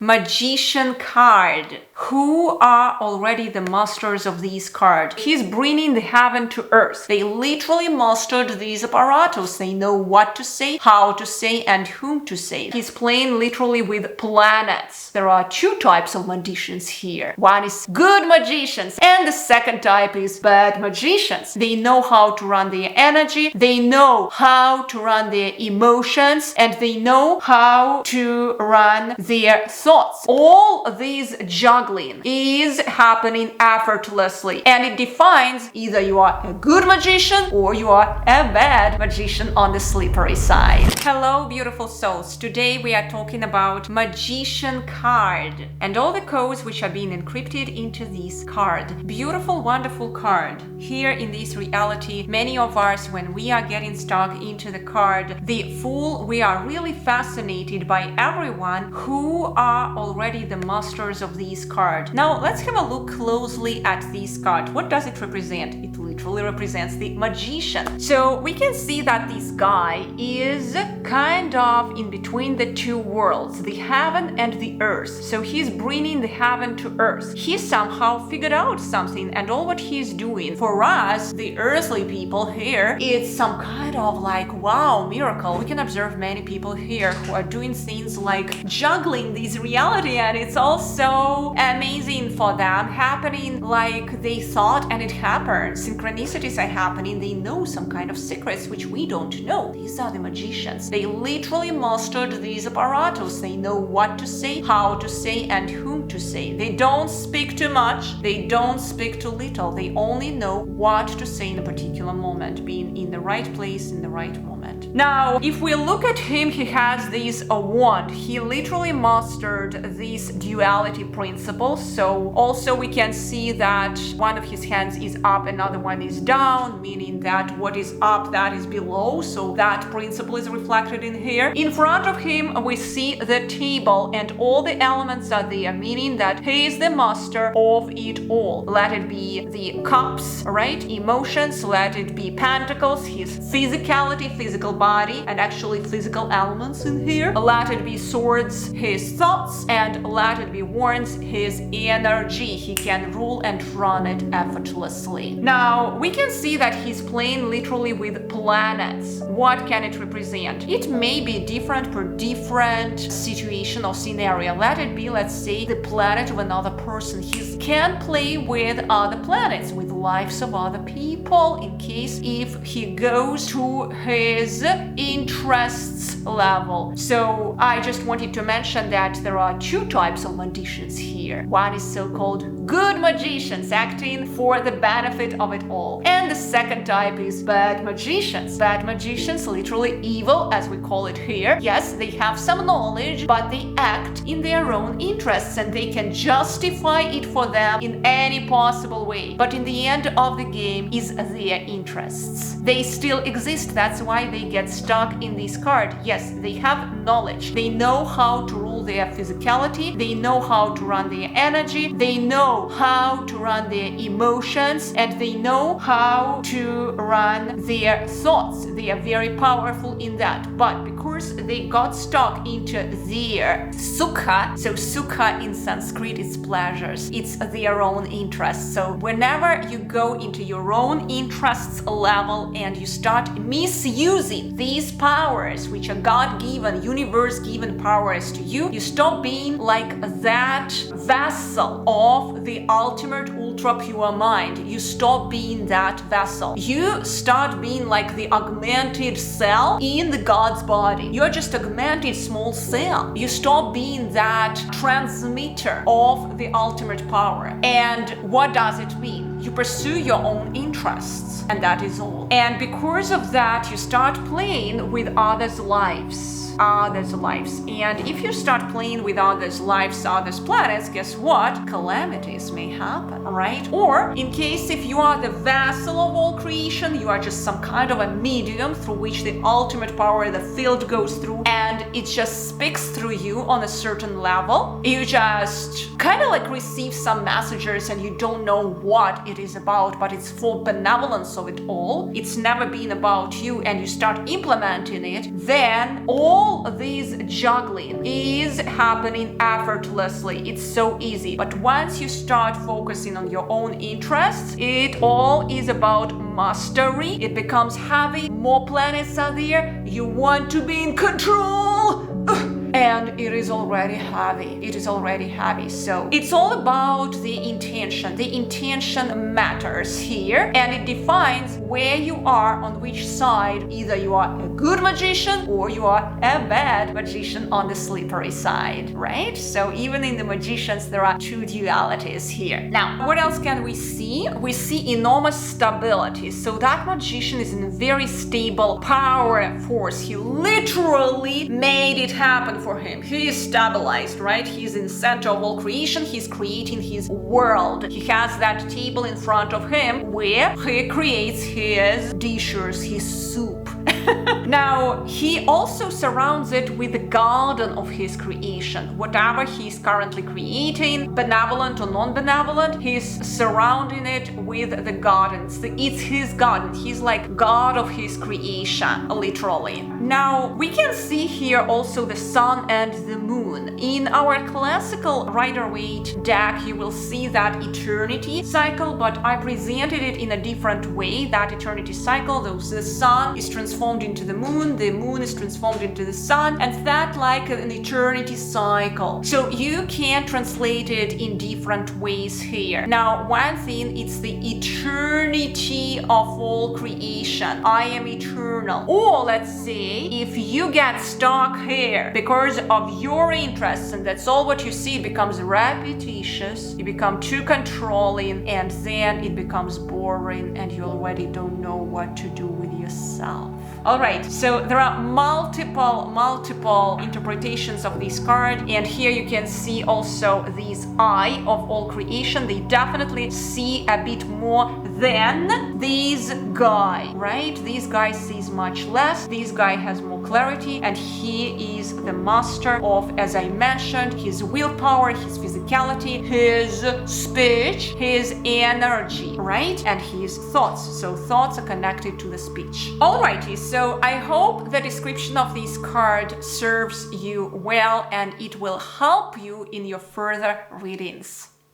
Magician card. Who are already the masters of these cards? He's bringing the heaven to earth. They literally mastered these apparatus. They know what to say, how to say, and whom to say. He's playing literally with planets. There are two types of magicians here. One is good magicians, and the second type is bad magicians. They know how to run their energy, they know how to run their emotions, and they know how to run their thoughts. All these juggling is happening effortlessly, and it defines either you are a good magician or you are a bad magician on the slippery side. Hello, beautiful souls. Today we are talking about magician card and all the codes which are being encrypted into this card. Beautiful, wonderful card. Here in this reality, many of us, when we are getting stuck into the card, the Fool, we are really fascinated by everyone who are already the masters of these cards. Now let's have a look closely at this card. What does it represent? It literally represents the magician. So we can see that this guy is kind of in between the two worlds, the heaven and the earth. So he's bringing the heaven to earth. He somehow figured out something, and all what he's doing for us, the earthly people here, it's some kind of like wow miracle. We can observe many people here who are doing things like juggling this reality, and it's also amazing for them, happening like they thought, and it happened. Synchronicities are happening. They know some kind of secrets which we don't know. These are the magicians. They literally mastered these apparatus. They know what to say, how to say, and whom to say. They don't speak too much. They don't speak too little. They only know what to say in a particular moment, being in the right place in the right moment. Now, if we look at him, he has this wand. He literally mastered this duality principle. So also we can see that one of his hands is up, another one is down, meaning that what is up, that is below. So that principle is reflected in here. In front of him, we see the table, and all the elements are there, meaning that he is the master of it all. Let it be the cups, right? Emotions, let it be pentacles, his physicality, physical body, and actually physical elements in here. Let it be swords, his thoughts, and let it be wands, his energy. He can rule and run it effortlessly. Now, we can see that he's playing literally with planets. What can it represent? It may be different per different situation or scenario. Let it be, let's say, the planet of another person. He can play with other planets, with lives of other people, in case if he goes to his interests level. So I just wanted to mention that there are two types of magicians here. One is so-called good magicians, acting for the benefit of it all. And the second type is bad magicians. Bad magicians, literally evil, as we call it here. Yes, they have some knowledge, but they act in their own interests, and they can justify it for them in any possible way. But in the end of the game is their interests. They still exist. That's why they get stuck in this card. Yes, they have knowledge. They know how to rule their physicality. They know how to run their energy. They know how to run their emotions, and they know how to run their thoughts. They are very powerful in that. But because they got stuck into their sukha, so sukha in Sanskrit is pleasures. It's their own interests. So whenever you go into your own interests level and you start misusing these powers, which are God-given, universe-given powers to you, you stop being like that vessel of the ultimate ultra pure mind. You stop being that vessel. You start being like the augmented cell in the God's body. You're just augmented small cell. You stop being that transmitter of the ultimate power. And what does it mean? You pursue your own interests, and that is all. And because of that, you start playing with others' lives. And if you start playing with others' lives, others' planets, guess what? Calamities may happen, right? Or in case if you are the vessel of all creation, you are just some kind of a medium through which the ultimate power, the field goes through, and and it just speaks through you on a certain level. You just kind of like receive some messages and you don't know what it is about, but it's full benevolence of it all. It's never been about you, and you start implementing it, then all this juggling is happening effortlessly. It's so easy. But once you start focusing on your own interests, it all is about mastery. It becomes heavy. More planets are there. You want to be in control. And it is already heavy. It is already heavy. So it's all about the intention. The intention matters here, and it defines where you are on which side. Either you are a good magician or you are a bad magician on the slippery side, right? So even in the magicians, there are two dualities here. Now, what else can we see? We see enormous stability. So that magician is in a very stable power and force. He literally made it happen for him. He is stabilized, right? He's in the center of all creation. He's creating his world. He has that table in front of him where he creates his dishes, his soup. Now, he also surrounds it with the garden of his creation. Whatever he's currently creating, benevolent or non-benevolent, he's surrounding it with the garden. It's his garden. He's like God of his creation, literally. Now, we can see here also the sun and the moon. In our classical Rider-Waite deck, you will see that eternity cycle, but I presented it in a different way. That eternity cycle, the sun is transformed into the moon is transformed into the sun, and that like an eternity cycle. So you can translate it in different ways here. Now, one thing, it's the eternity of all creation. I am eternal. Or let's say, if you get stuck here because of your interests, and that's all what you see, it becomes repetitious, you become too controlling, and then it becomes boring, and you already don't know what to do with yourself. Alright, so there are multiple interpretations of this card, and here you can see also this eye of all creation. They definitely see a bit more than this guy, right? This guy sees much less. This guy has more clarity, and he is the master of, as I mentioned, his willpower, his physicality, his speech, his energy, right? And his thoughts. So thoughts are connected to the speech. Alrighty, so I hope the description of this card serves you well, and it will help you in your further readings.